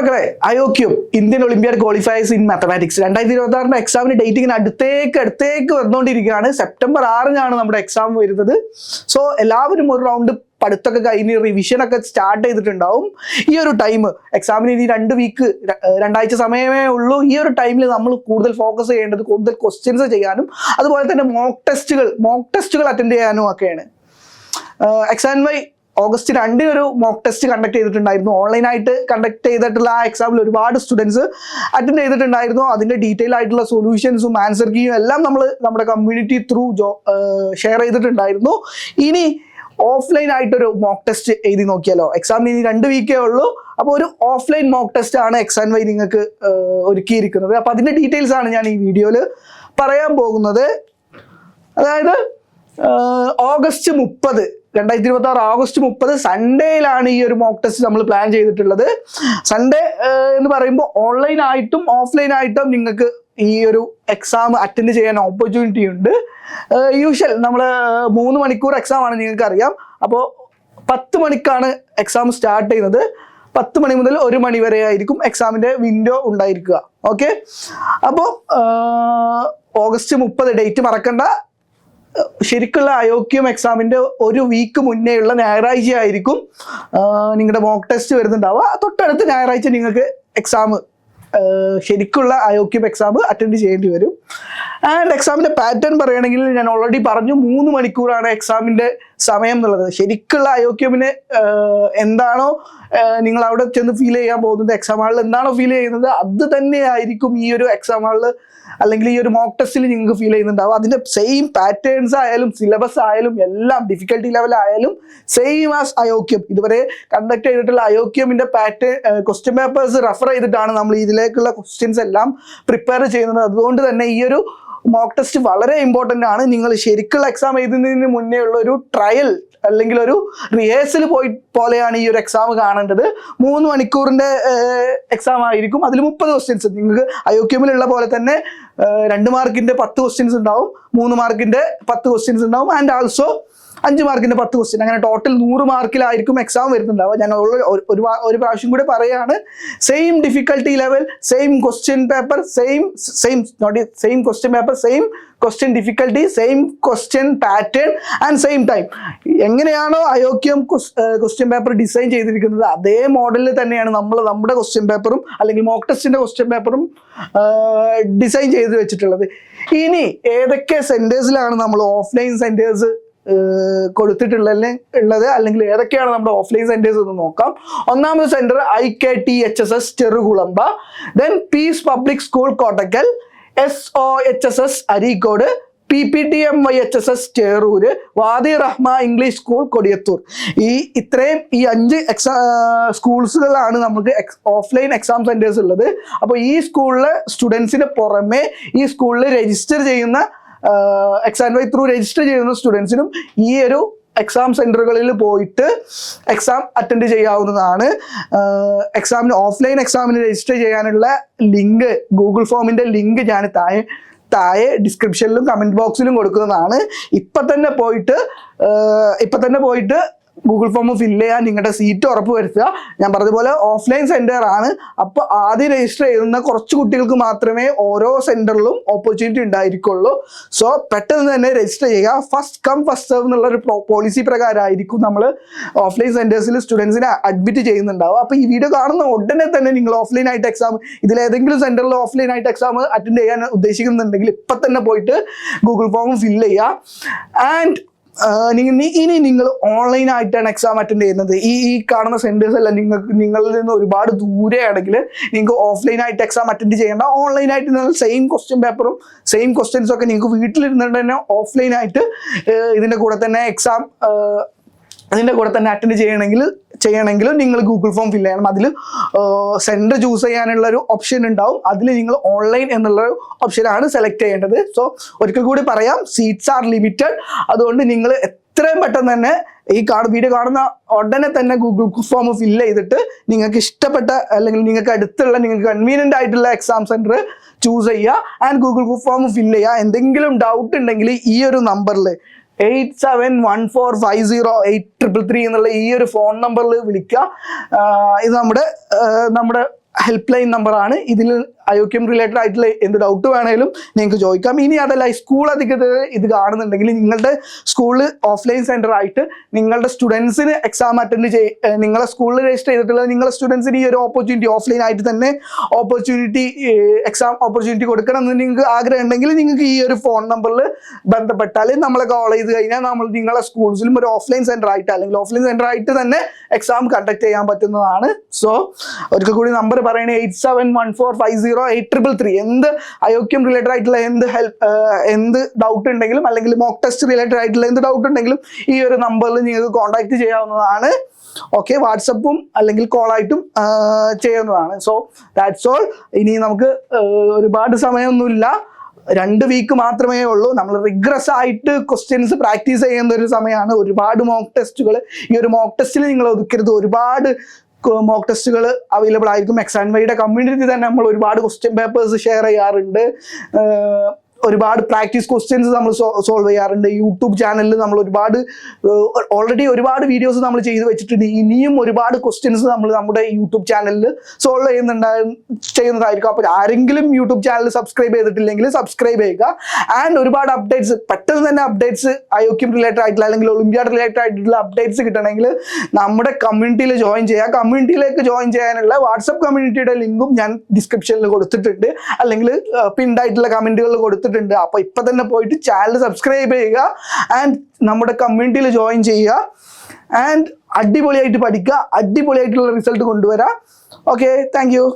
മക്കളെ, IOQ Indian olympiad qualifiers in mathematics 2026 എക്സാമിന് date ഇങ്ങനെ അടുത്തേക്ക് വന്നുകൊണ്ടിരിക്കുകയാണ്. സെപ്റ്റംബർ 6 നമ്മുടെ എക്സാം വരുന്നത്. സോ എല്ലാവരും ഒരു റൗണ്ട് പഠിത്തമൊക്കെ കഴിഞ്ഞ് റിവിഷനൊക്കെ സ്റ്റാർട്ട് ചെയ്തിട്ടുണ്ടാവും. ഈ ഒരു ടൈം എക്സാമിന് ഇനി 2 ആഴ്ച സമയമേ ഉള്ളൂ. ഈ ഒരു ടൈമിൽ നമ്മൾ കൂടുതൽ ഫോക്കസ് ചെയ്യേണ്ടത് കൂടുതൽ ക്വസ്റ്റ്യൻസ് ചെയ്യാനും അതുപോലെ തന്നെ മോക്ക് ടെസ്റ്റുകൾ അറ്റൻഡ് ചെയ്യാനും ഒക്കെയാണ്. XY August 2 ഒരു മോക്ക് ടെസ്റ്റ് കണ്ടക്ട് ചെയ്തിട്ടുണ്ടായിരുന്നു. ഓൺലൈനായിട്ട് കണ്ടക്ട് ചെയ്തിട്ടുള്ള ആ എക്സാമിൽ ഒരുപാട് സ്റ്റുഡൻസ് അറ്റൻഡ് ചെയ്തിട്ടുണ്ടായിരുന്നു. അതിൻ്റെ ഡീറ്റെയിൽ ആയിട്ടുള്ള സൊല്യൂഷൻസും ആൻസർ കീയും എല്ലാം നമ്മുടെ കമ്മ്യൂണിറ്റി ത്രൂ ഷെയർ ചെയ്തിട്ടുണ്ടായിരുന്നു. ഇനി ഓഫ്ലൈൻ ആയിട്ടൊരു മോക്ക് ടെസ്റ്റ് എഴുതി നോക്കിയാലോ? എക്സാമിന് ഇനി 2 വീക്കേ ഉള്ളൂ. അപ്പോൾ ഒരു ഓഫ്ലൈൻ മോക്ക് ടെസ്റ്റ് ആണ് XY നിങ്ങൾക്ക് ഒരുക്കിയിരിക്കുന്നത്. അപ്പോൾ അതിൻ്റെ ഡീറ്റെയിൽസ് ആണ് ഞാൻ ഈ വീഡിയോയിൽ പറയാൻ പോകുന്നത്. അതായത് August 30 2026 August 30 സൺഡേയിലാണ് ഈ ഒരു മോക്ക് ടെസ്റ്റ് നമ്മൾ പ്ലാൻ ചെയ്തിട്ടുള്ളത്. സൺഡേ എന്ന് പറയുമ്പോൾ ഓൺലൈൻ ആയിട്ടും ഓഫ്ലൈൻ ആയിട്ടും നിങ്ങൾക്ക് ഈ ഒരു എക്സാം അറ്റൻഡ് ചെയ്യാൻ ഓപ്പർച്യൂണിറ്റി ഉണ്ട്. യൂഷ്വൽ നമ്മൾ 3 മണിക്കൂർ എക്സാം ആണ്, നിങ്ങൾക്ക് അറിയാം. അപ്പോൾ 10 മണിക്കാണ് എക്സാം സ്റ്റാർട്ട് ചെയ്യുന്നത്. 10 മണി മുതൽ 1 മണി വരെ ആയിരിക്കും എക്സാമിൻ്റെ വിൻഡോ ഉണ്ടായിരിക്കുക. ഓക്കെ, അപ്പോൾ August 30 ഡേറ്റ് മറക്കണ്ട. ശരിക്കുള്ള IOQ എക്സാമിൻ്റെ 1 വീക്ക് മുന്നേ ഉള്ള ഞായറാഴ്ച ആയിരിക്കും നിങ്ങളുടെ മോക്ക് ടെസ്റ്റ് വരുന്നുണ്ടാവുക. തൊട്ടടുത്ത് ഞായറാഴ്ച നിങ്ങൾക്ക് എക്സാം ശരിക്കുള്ള IOQ എക്സാം അറ്റൻഡ് ചെയ്യേണ്ടി വരും. ആൻഡ് എക്സാമിൻ്റെ പാറ്റേൺ പറയുകയാണെങ്കിൽ ഞാൻ ഓൾറെഡി പറഞ്ഞു, 3 മണിക്കൂറാണ് എക്സാമിൻ്റെ സമയം എന്നുള്ളത്. ശരിക്കുള്ള IOQന് എന്താണോ നിങ്ങൾ അവിടെ ചെന്ന് ഫീൽ ചെയ്യാൻ പോകുന്നത്, എക്സാം ഹാളിൽ എന്താണോ ഫീൽ ചെയ്യുന്നത്, അത് തന്നെയായിരിക്കും ഈ ഒരു എക്സാം ഹാളിൽ അല്ലെങ്കിൽ ഈ ഒരു മോക്ക് ടെസ്റ്റിൽ നിങ്ങൾക്ക് ഫീൽ ചെയ്യുന്നുണ്ടാവും. അതിൻ്റെ സെയിം പാറ്റേൺസ് ആയാലും സിലബസ് ആയാലും എല്ലാം ഡിഫിക്കൽട്ടി ലെവൽ ആയാലും സെയിം ആസ് IOQ. ഇതുവരെ കണ്ടക്ട് ചെയ്തിട്ടുള്ള IOQന്റെ ക്വസ്റ്റ്യൻ പേപ്പേഴ്സ് റെഫർ ചെയ്തിട്ടാണ് നമ്മൾ ഇതിലേക്കുള്ള ക്വസ്റ്റ്യൻസ് എല്ലാം പ്രിപ്പയർ ചെയ്യുന്നത്. അതുകൊണ്ട് തന്നെ ഈ ഒരു മോക്ക് ടെസ്റ്റ് വളരെ ഇമ്പോർട്ടൻ്റ് ആണ്. നിങ്ങൾ ശരിക്കുള്ള എക്സാം എഴുതുന്നതിന് മുന്നേ ഉള്ള ഒരു ട്രയൽ അല്ലെങ്കിൽ ഒരു റിഹേഴ്സൽ പോലെയാണ് ഈ ഒരു എക്സാം കാണേണ്ടത്. 3 മണിക്കൂറിൻ്റെ എക്സാം ആയിരിക്കും. അതിൽ 30 ക്വസ്റ്റ്യൻസ് നിങ്ങൾക്ക് IOQലുള്ള പോലെ തന്നെ 2 മാർക്കിൻ്റെ 10 ക്വസ്റ്റ്യൻസ് ഉണ്ടാവും, 3 മാർക്കിൻ്റെ 10 ക്വസ്റ്റ്യൻസ് ഉണ്ടാവും, ആൻഡ് ആൾസോ 5 മാർക്കിൻ്റെ 10 ക്വസ്റ്റ്യൻ. അങ്ങനെ ടോട്ടൽ 100 മാർക്കിലായിരിക്കും എക്സാം വരുന്നുണ്ടാവുക. ഞാൻ ഒരു പ്രാവശ്യം കൂടെ പറയുകയാണ്, same difficulty level, same question paper, same question paper, same question difficulty, same question pattern and same time. എങ്ങനെയാണോ IOQ ക്വസ്റ്റ്യൻ പേപ്പർ ഡിസൈൻ ചെയ്തിരിക്കുന്നത് അതേ മോഡലിൽ തന്നെയാണ് നമ്മുടെ ക്വസ്റ്റ്യൻ പേപ്പറും അല്ലെങ്കിൽ മോക്ക് ടെസ്റ്റിൻ്റെ ക്വസ്റ്റ്യൻ പേപ്പറും ഡിസൈൻ ചെയ്ത് വെച്ചിട്ടുള്ളത്. ഇനി ഏതൊക്കെ സെൻറ്റേഴ്സിലാണ് നമ്മൾ ഓഫ്ലൈൻ സെൻറ്റേഴ്സ് കൊടുത്തിട്ടുള്ളത് അല്ലെങ്കിൽ ഏതൊക്കെയാണ് നമ്മുടെ ഓഫ്ലൈൻ സെന്റേഴ്സ് എന്ന് നോക്കാം. ഒന്നാമത്തെ centre IKTHSS Cherukulamba, then Peace Public School Kottakkal, SOHSS Areekode, PPTMYHSS Cherur, Wadi Rahma English school Kodiyathur. ഇത്രയും 5 സ്കൂൾസുകളാണ് നമുക്ക് ഓഫ്ലൈൻ എക്സാം സെന്റേഴ്സ് ഉള്ളത്. അപ്പോൾ ഈ സ്കൂളിലെ സ്റ്റുഡൻസിന് പുറമെ ഈ സ്കൂളിൽ രജിസ്റ്റർ ചെയ്യുന്ന XY ത്രൂ രജിസ്റ്റർ ചെയ്യുന്ന സ്റ്റുഡൻസിനും ഈ ഒരു എക്സാം സെന്ററുകളിൽ പോയിട്ട് എക്സാം അറ്റൻഡ് ചെയ്യാവുന്നതാണ്. ഓഫ്ലൈൻ എക്സാമിന് രജിസ്റ്റർ ചെയ്യാനുള്ള ലിങ്ക്, ഗൂഗിൾ ഫോമിൻ്റെ ലിങ്ക് ഞാൻ താഴെ ഡിസ്ക്രിപ്ഷനിലും കമൻറ്റ് ബോക്സിലും കൊടുക്കുന്നതാണ്. ഇപ്പം തന്നെ പോയിട്ട് ഗൂഗിൾ ഫോം ഫില്ല് ചെയ്യാൻ നിങ്ങളുടെ സീറ്റ് ഉറപ്പ് വരുത്തുക. ഞാൻ പറഞ്ഞതുപോലെ ഓഫ്ലൈൻ സെൻറ്റർ ആണ്. അപ്പോൾ ആദ്യം രജിസ്റ്റർ ചെയ്യുന്ന കുറച്ച് കുട്ടികൾക്ക് മാത്രമേ ഓരോ സെൻറ്ററിലും ഓപ്പർച്യൂണിറ്റി ഉണ്ടായിരിക്കുള്ളൂ. സോ പെട്ടെന്ന് തന്നെ രജിസ്റ്റർ ചെയ്യുക. ഫസ്റ്റ് കം ഫസ്റ്റ് സെർവ് എന്നുള്ളൊരു പോളിസി പ്രകാരമായിരിക്കും നമ്മൾ ഓഫ്ലൈൻ സെൻറ്റേഴ്സിൽ സ്റ്റുഡൻസിനെ അഡ്മിറ്റ് ചെയ്യുന്നുണ്ടാവും. അപ്പോൾ ഈ വീഡിയോ കാണുന്ന ഉടനെ തന്നെ നിങ്ങൾ ഓഫ്ലൈൻ ആയിട്ട് എക്സാം, ഇതിലേതെങ്കിലും സെൻറ്ററിൽ ഓഫ്ലൈൻ ആയിട്ട് എക്സാം അറ്റൻഡ് ചെയ്യാൻ ഉദ്ദേശിക്കുന്നുണ്ടെങ്കിൽ ഇപ്പം തന്നെ പോയിട്ട് ഗൂഗിൾ ഫോം ഫില്ല് ചെയ്യുക. ആൻഡ് ഇനി നിങ്ങൾ ഓൺലൈൻ ആയിട്ടാണ് എക്സാം അറ്റൻഡ് ചെയ്യുന്നത്, ഈ കാണുന്ന സെന്റേഴ്സ് എല്ലാം നിങ്ങളിൽ നിന്ന് ഒരുപാട് ദൂരെയാണെങ്കിൽ നിങ്ങൾക്ക് ഓഫ്ലൈൻ ആയിട്ട് എക്സാം അറ്റൻഡ് ചെയ്യേണ്ട. ഓൺലൈൻ ആയിട്ട് നിങ്ങൾ സെയിം ക്വസ്റ്റ്യൻ പേപ്പറും സെയിം ക്വസ്റ്റ്യൻസും ഒക്കെ നിങ്ങൾക്ക് വീട്ടിലിരുന്നിട്ട് തന്നെ ഓഫ്ലൈൻ ആയിട്ട് ഇതിൻ്റെ കൂടെ തന്നെ അറ്റൻഡ് ചെയ്യണമെങ്കിലും നിങ്ങൾ ഗൂഗിൾ ഫോം ഫില്ല് ചെയ്യണം. അതിൽ സെൻറ്റർ ചൂസ് ചെയ്യാനുള്ള ഒരു ഓപ്ഷൻ ഉണ്ടാവും. അതിൽ നിങ്ങൾ ഓൺലൈൻ എന്നുള്ള ഓപ്ഷനാണ് സെലക്ട് ചെയ്യേണ്ടത്. സോ ഒരിക്കൽ കൂടി പറയാം, സീറ്റ്സ് ആർ ലിമിറ്റഡ്. അതുകൊണ്ട് നിങ്ങൾ എത്രയും പെട്ടെന്ന് തന്നെ വീഡിയോ കാണുന്ന ഉടനെ തന്നെ ഗൂഗിൾ ഫോം ഫില്ല് ചെയ്തിട്ട് നിങ്ങൾക്ക് ഇഷ്ടപ്പെട്ട അല്ലെങ്കിൽ നിങ്ങൾക്ക് അടുത്തുള്ള നിങ്ങൾക്ക് കൺവീനിയൻ്റ് ആയിട്ടുള്ള എക്സാം സെൻറ്റർ ചൂസ് ചെയ്യുക ആൻഡ് ഗൂഗിൾ ഫോം ഫില്ല് ചെയ്യുക. എന്തെങ്കിലും ഡൗട്ട് ഉണ്ടെങ്കിൽ ഈ ഒരു നമ്പറിൽ 8714508333 എന്നുള്ള ഈ ഒരു ഫോൺ നമ്പറിൽ വിളിക്കുക. ഇത് നമ്മുടെ ഹെൽപ്പ് ലൈൻ നമ്പറാണ്. ഇതിൽ IOKM റിലേറ്റഡ് ആയിട്ടുള്ള എന്ത് ഡൗട്ട് വേണേലും നിങ്ങൾക്ക് ചോദിക്കാം. ഇനി അതല്ല, സ്കൂൾ അധികൃതർ ഇത് കാണുന്നുണ്ടെങ്കിൽ നിങ്ങളുടെ സ്കൂളിൽ ഓഫ്ലൈൻ സെന്റർ ആയിട്ട് നിങ്ങളുടെ സ്റ്റുഡൻസിന് എക്സാം അറ്റൻഡ് നിങ്ങളെ സ്കൂളിൽ രജിസ്റ്റർ ചെയ്തിട്ടുള്ള നിങ്ങളുടെ സ്റ്റുഡൻസിന് ഈ ഒരു ഓപ്പർച്യൂണിറ്റി ഓഫ്ലൈൻ ആയിട്ട് തന്നെ എക്സാം ഓപ്പർച്യൂണിറ്റി കൊടുക്കണം എന്ന് നിങ്ങൾക്ക് ആഗ്രഹം ഉണ്ടെങ്കിൽ നിങ്ങൾക്ക് ഈ ഒരു ഫോൺ നമ്പറിൽ ബന്ധപ്പെട്ടാൽ നമ്മളെ കോൾ ചെയ്ത് കഴിഞ്ഞാൽ നമ്മൾ നിങ്ങളുടെ സ്കൂൾസിലും ഒരു ഓഫ്ലൈൻ സെന്റർ ആയിട്ട് അല്ലെങ്കിൽ ഓഫ്ലൈൻ സെന്റർ ആയിട്ട് തന്നെ എക്സാം കണ്ടക്ട് ചെയ്യാൻ പറ്റുന്നതാണ്. സോ ഒരിക്കൽ കൂടി നമ്പർ പറയണേ 8714508333. എന്ത് IOKM റിലേറ്റഡ് ആയിട്ടുള്ള എന്ത് ഡൗട്ട് ഉണ്ടെങ്കിലും അല്ലെങ്കിൽ മോക്ക് ടെസ്റ്റ് റിലേറ്റഡ് ആയിട്ടുള്ള എന്ത് ഡൗട്ട് ഉണ്ടെങ്കിലും ഈ ഒരു നമ്പറിൽ നിങ്ങൾക്ക് കോൺടാക്ട് ചെയ്യാവുന്നതാണ്. ഓക്കെ, വാട്സപ്പും അല്ലെങ്കിൽ കോളായിട്ടും ചെയ്യുന്നതാണ്. So that's all. ഇനി നമുക്ക് ഒരുപാട് സമയമൊന്നുമില്ല, 2 വീക്ക് മാത്രമേ ഉള്ളൂ. നമ്മൾ റിഗ്രസ് ആയിട്ട് ക്വസ്റ്റ്യൻസ് പ്രാക്ടീസ് ചെയ്യുന്ന ഒരു സമയമാണ്. ഒരുപാട് മോക്ക് ടെസ്റ്റുകൾ, ഈ ഒരു മോക്ക് ടെസ്റ്റിൽ നിങ്ങൾ ഒതുക്കരുത്. ഒരുപാട് മോക്ക് ടെസ്റ്റുകൾ അവൈലബിൾ ആയിരിക്കും. എക്സാൻവൈയുടെ കമ്മ്യൂണിറ്റി തന്നെ നമ്മൾ ഒരുപാട് ക്വസ്റ്റ്യൻ പേപ്പേഴ്സ് ഷെയർ ചെയ്യാറുണ്ട്. ഒരുപാട് പ്രാക്ടീസ് ക്വസ്റ്റ്യൻസ് നമ്മൾ സോൾവ് ചെയ്യാറുണ്ട്. യൂട്യൂബ് ചാനലിൽ നമ്മൾ ഓൾറെഡി ഒരുപാട് വീഡിയോസ് നമ്മൾ ചെയ്ത് വെച്ചിട്ടുണ്ട്. ഇനിയും ഒരുപാട് ക്വസ്റ്റ്യൻസ് നമ്മൾ നമ്മുടെ യൂട്യൂബ് ചാനലിൽ സോൾവ് ചെയ്യുന്നതായിരിക്കും. അപ്പോൾ ആരെങ്കിലും യൂട്യൂബ് ചാനൽ സബ്സ്ക്രൈബ് ചെയ്തിട്ടില്ലെങ്കിൽ സബ്സ്ക്രൈബ് ചെയ്യുക. ആൻഡ് ഒരുപാട് അപ്ഡേറ്റ്സ്, പെട്ടെന്ന് തന്നെ അപ്ഡേറ്റ്സ് IOKM റിലേറ്റഡ് ആയിട്ടുള്ള അല്ലെങ്കിൽ ഒളിമ്പ്യാഡ് റിലേറ്റഡ് ആയിട്ടുള്ള അപ്ഡേറ്റ്സ് കിട്ടണമെങ്കിൽ നമ്മുടെ കമ്മ്യൂണിറ്റിയിൽ ജോയിൻ ചെയ്യുക. കമ്മ്യൂണിറ്റിയിലേക്ക് ജോയിൻ ചെയ്യാനുള്ള വാട്സപ്പ് കമ്മ്യൂണിറ്റിയുടെ ലിങ്കും ഞാൻ ഡിസ്ക്രിപ്ഷനിൽ കൊടുത്തിട്ടുണ്ട്, അല്ലെങ്കിൽ പിൻഡായിട്ടുള്ള കമന്റുകളിൽ കൊടുത്തിട്ടുണ്ട്. അപ്പൊ ഇപ്പൊ തന്നെ പോയിട്ട് ചാനൽ സബ്സ്ക്രൈബ് ചെയ്യുക ആൻഡ് നമ്മുടെ കമ്മ്യൂണിറ്റിയിൽ ജോയിൻ ചെയ്യുക. ആൻഡ് അടിപൊളിയായിട്ട് പഠിക്കുക, അടിപൊളിയായിട്ടുള്ള റിസൾട്ട് കൊണ്ടുവരാം. Okay, thank you.